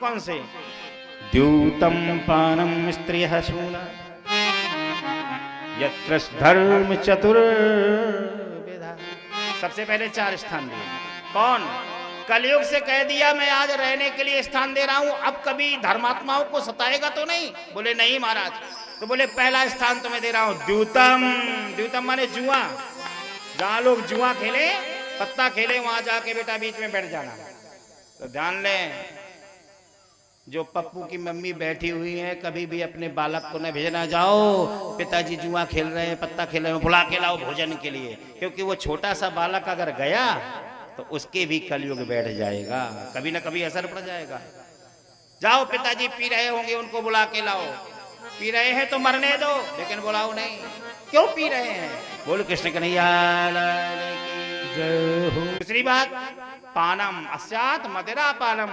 कौन से? द्यूतम पानम स्त्रियः शूला यत्र धर्म चतुर्विधा। सबसे पहले 4 स्थान दिए। कौन? कलयुग से कह दिया मैं आज रहने के लिए स्थान दे रहा हूं, अब कभी धर्मात्माओं को सताएगा तो नहीं? बोले नहीं महाराज। तो बोले पहला स्थान तो मैं दे रहा हूं द्यूतम। द्यूतम माने जुआ। जहां लोग जुआ खेले, पत्ता खेले, वहां जाके बेटा बीच में बैठ जाना। तो ध्यान लें, जो पप्पू की मम्मी बैठी हुई है, कभी भी अपने बालक को न भेजना, जाओ पिताजी जुआ खेल रहे हैं, पत्ता खेल रहे हैं, बुला के लाओ भोजन के लिए। क्योंकि वो छोटा सा बालक अगर गया तो उसके भी कलयुग बैठ जाएगा, कभी ना कभी असर पड़ जाएगा। जाओ पिताजी पी रहे होंगे, उनको बुला के लाओ। पी रहे हैं तो मरने दो, लेकिन बुलाओ नहीं। क्यों पी रहे हैं? बोलो कृष्ण कन्हैया जय हो। दूसरी बात, पानम अस्यात् मदिरा पानम।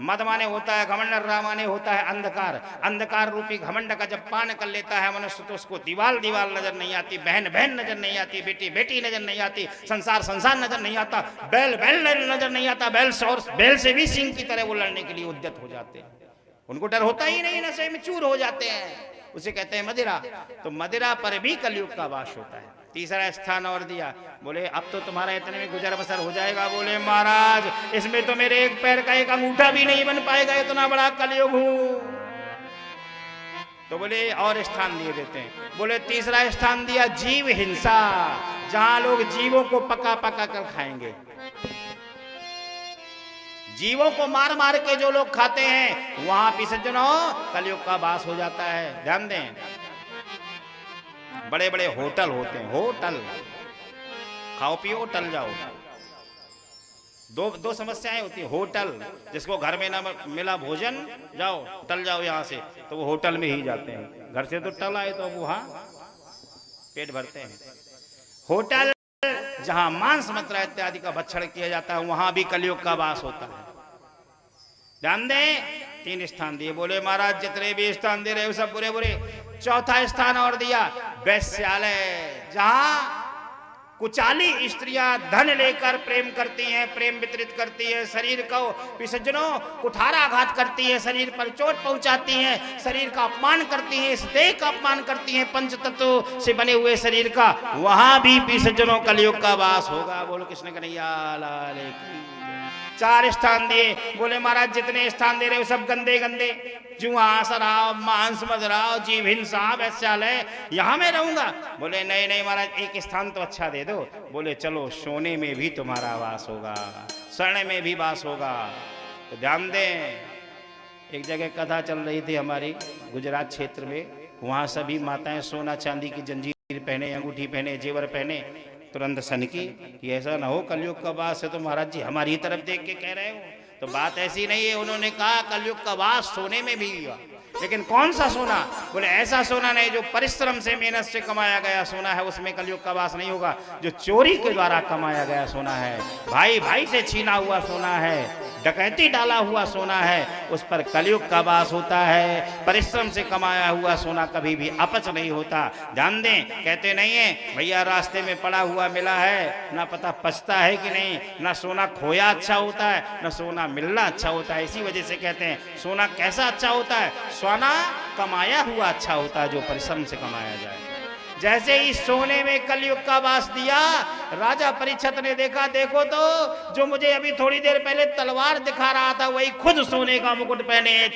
मद माने होता है घमंड, रा माने होता है अंधकार। अंधकार रूपी घमंड का जब पान कर लेता है मनुष्य, तो उसको दीवाल दीवाल नजर नहीं आती, बहन बहन नजर नहीं आती, बेटी बेटी नजर नहीं आती, संसार संसार नजर नहीं आता, बैल बैल नजर नहीं आता। बैल से भी सिंह की तरह वो लड़ने के लिए उद्यत हो जाते हैं। उनको डर होता ही नहीं, नशे में चूर हो जाते हैं। उसे कहते हैं मदिरा। तो मदिरा पर भी कलयुग का वास होता है। तीसरा स्थान और दिया। बोले अब तो तुम्हारा इतने में गुजर बसर हो जाएगा। बोले महाराज इसमें तो मेरे एक पैर का एक अंगूठा भी नहीं बन पाएगा, इतना बड़ा कलयुग हूं। तो बोले और स्थान दिए देते हैं। बोले तीसरा स्थान दिया जीव हिंसा, जहां लोग जीवों को पका पका कर खाएंगे। जीवों को मार मार के जो लोग खाते हैं, वहां भी सज्जनों कलयुग का वास हो जाता है। ध्यान दें, बड़े बड़े होटल होते हैं, होटल, खाओ पियो टल जाओ। दो समस्याएं होती है। होटल, जिसको घर में ना मिला भोजन, जाओ टल जाओ यहाँ से, तो वो होटल में ही जाते हैं। घर से तो टल आए तो वहां पेट भरते हैं। होटल जहां मांस मदिरा इत्यादि का भक्षण किया जाता है, वहां भी कलयुग का वास होता है। ध्यान दें, 3 स्थान दिए। बोले महाराज जितने भी स्थान दे रहे हो सब बुरे बुरे। चौथा स्थान और दिया वैश्यालय, जहां कुचाली स्त्रियां धन लेकर प्रेम करती हैं, प्रेम वितरित करती है, शरीर को सज्जनों कुठाराघात करती है, शरीर पर चोट पहुंचाती हैं, शरीर का अपमान करती हैं, इस देह का अपमान करती हैं, पंच तत्व से बने हुए शरीर का। वहां भी सज्जनों कलयुग का वास होगा। बोलो कृष्ण कन्हैया लाल की। 4 स्थान दिए। बोले महाराज जितने स्थान दे रहे हो सब गंदे गंदे। जुआ, शराब, मांस, मदिरा, जीव हिंसा, वैश्यालय, यहां मैं रहूंगा। बोले नहीं नहीं महाराज एक स्थान तो अच्छा दे दो। बोले चलो सोने में भी तुम्हारा वास होगा, स्वर्ण में भी वास होगा। तो ध्यान दें, एक जगह कथा चल रही थी हमारी गुजरात क्षेत्र में। वहां सभी माताएं सोना चांदी की जंजीर पहने, अंगूठी पहने, जेवर पहने। तुरंत सनकी कि ऐसा ना हो कलयुग का वास है तो महाराज जी हमारी तरफ देख के कह रहे हो। तो बात ऐसी नहीं है। उन्होंने कहा कलयुग का वास सोने में भी हुआ, लेकिन कौन सा सोना? बोले ऐसा सोना नहीं जो परिश्रम से मेहनत से कमाया गया सोना है, उसमें कलयुग का वास नहीं होगा। जो चोरी के द्वारा कमाया गया सोना है, भाई भाई से छीना हुआ सोना है, डकैती डाला हुआ सोना है, उस पर कलयुग का वास होता है। परिश्रम से कमाया हुआ सोना कभी भी अपच नहीं होता। ध्यान दें, कहते नहीं है भैया रास्ते में पड़ा हुआ मिला है, ना पता पचता है कि नहीं, ना सोना खोया अच्छा होता है, ना सोना मिलना अच्छा होता है। इसी वजह से कहते हैं सोना कैसा अच्छा होता है? सोना कमाया हुआ अच्छा होता है, जो परिश्रम से कमाया जाए। जैसे ही सोने में कलयुग का वास दिया, राजा परीक्षित ने देखा, देखो तो जो मुझे अभी थोड़ी देर पहले तलवार दिखा रहा था वही खुद सोने का मुकुट पहने